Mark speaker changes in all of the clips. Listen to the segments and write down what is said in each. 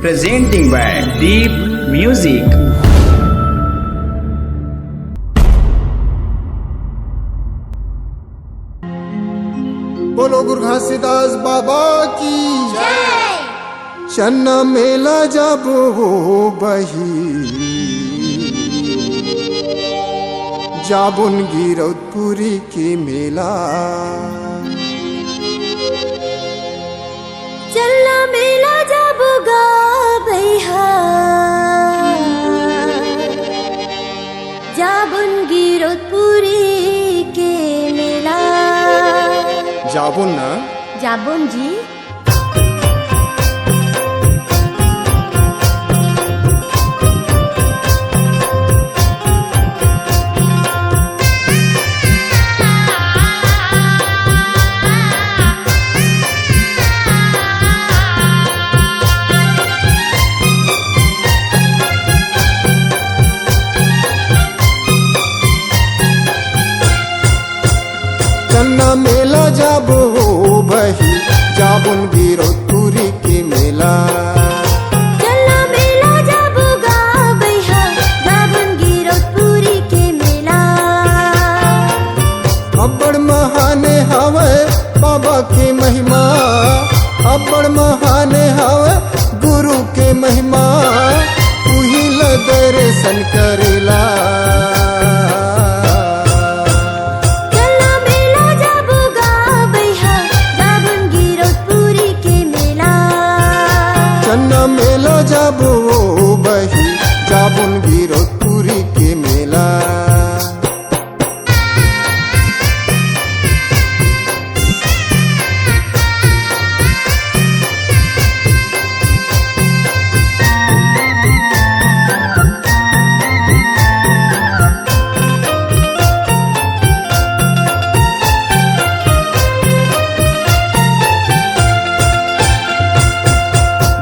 Speaker 1: presenting by Deep Music.
Speaker 2: बोलो गुरु घासीदास बाबा की चन्ना मेला जाबो बही जाबुन गिरौदपुरी के मेला
Speaker 3: चलना मेला जाबोगा भैया जाबुन गिरौदपुरी के मेला
Speaker 2: जाबुन ना
Speaker 3: जाबुन जी
Speaker 2: चन्ना मेला जाबो बही जाबुन गिरौदपुरी के मेला
Speaker 3: चलना मेला जाबोगा भैया जाबुन गिरौदपुरी के मेला
Speaker 2: अब्बड़ महाने हवे बाबा के महिमा अब्बड़ महाने हवे गुरु के महिमा उही ल दर्शन करेला
Speaker 3: चलना मेला जाबोगा भैया जाबुन गिरौदपुरी के मेला
Speaker 2: चन्ना मेला जाबो बही जाबुन गिरौदपुरी के मेला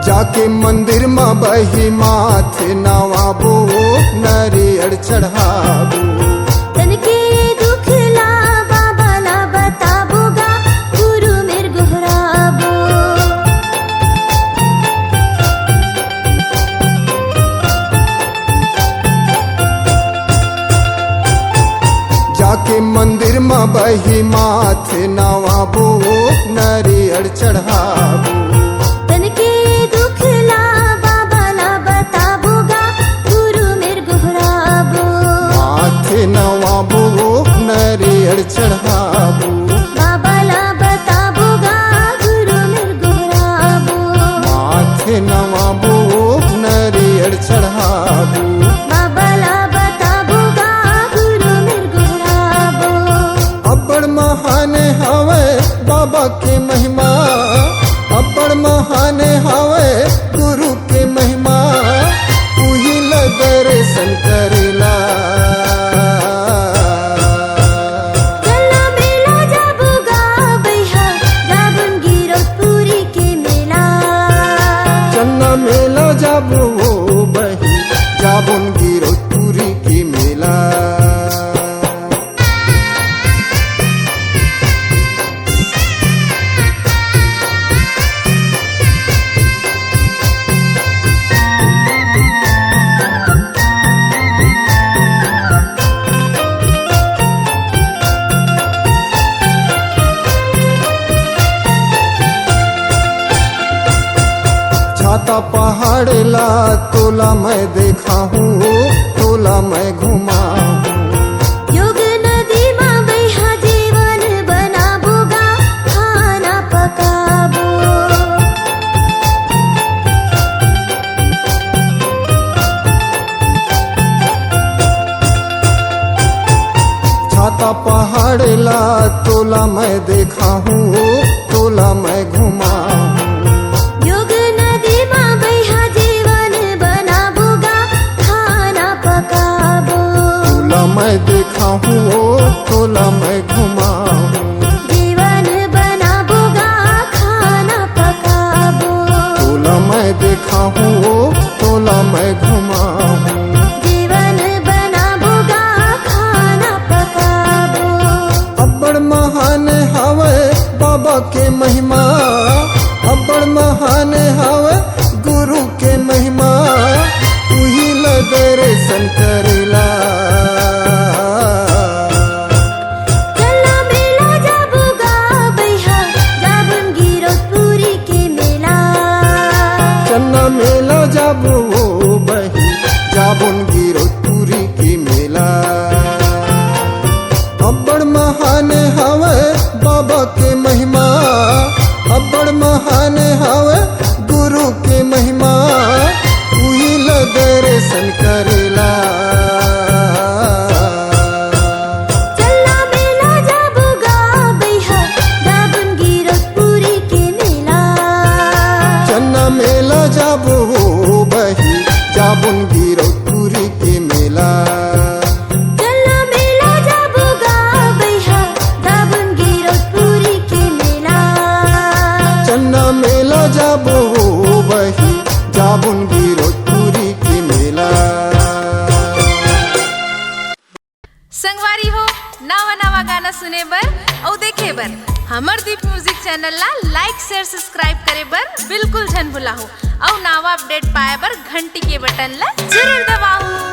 Speaker 2: जाके मंदिर में बही माथे नवाबो नरियर चढ़ाबो
Speaker 3: तन के दुख ला बाबा ला बताबोगा गुरु मेर गोहराबो
Speaker 2: जाके मंदिर में बही माथे नवाबो नरियर चढ़ाबो
Speaker 3: तन के दुख ला बाबा ला बताबोगा गुरु मेर गोहराबो
Speaker 2: माथे नवाबो नरियर चढ़ाबो
Speaker 3: बाबा ला बताबोगा गुरु मेर गोहराबो
Speaker 2: माथे नवाबो नरियर चढ़ाबो
Speaker 3: बाबा ला बताबोगा गुरु मेर गोहराबो
Speaker 2: अब्बड़ महाने हवे बाबा के महिमा अब्बड़ महाने हवे गुरु के महिमा उही ल दर्शन करेला
Speaker 3: चलना मेला जाबोगा भैया जाबुन गिरौदपुरी के मेला
Speaker 2: चन्ना मेला जाबो बही जाबुन गिरौदपुरी के मेला छाता पहाड़ ला तोला मैं देखा हूँ तोला मैं घुमा हूँ
Speaker 3: योग नदी में भैया जीवन बनाबोगा खाना पकाबो
Speaker 2: छाता पहाड़ ला तोला मैं देखा हूँ तोला मैं घुमा हूँ
Speaker 3: योग नदी में भैया जीवन बनाबोगा खाना पकाबो
Speaker 2: तोला मैं देखा हूँ तोला मैं घुमा हूँ
Speaker 3: जीवन बनाबोगा खाना पकाबो
Speaker 2: तोला मैं देखा हूँ तोला मैं घुमा हूँ
Speaker 3: जीवन बनाबोगा खाना पकाबो
Speaker 2: अब्बड़ महान हवे बाबा के महिमा अब्बड़ महान हवे गुरु के चन्ना मेला जाबो बही जाबुन गिरौदपुरी के मेला अब्बड़ महान हवे बाबा के महिमा अब्बड़ महान हवे गुरु के महिमा उही ल दर्शन करेला
Speaker 3: चन्ना मेला जाबो गा बैहा जाबुन गिरौदपुरी के मेला
Speaker 2: चन्ना मेला जाबो बही जाबुन गिरौदपुरी के मेला
Speaker 3: चन्ना मेला जाबो गा बैहा जाबुन गिरौदपुरी के मेला
Speaker 2: चन्ना मेला जाबो बही जाबुन गिरौदपुरी के मेला
Speaker 4: संगवारी हो नवा नवा गाना सुने बर और देखे बर हमर दीप म्यूजिक चैनल ला लाइक शेयर सब्सक्राइब करे बर बिल्कुल झन भुलाहू और नवा अपडेट पाए बर घंटी के बटन ला जरूर दबाओ।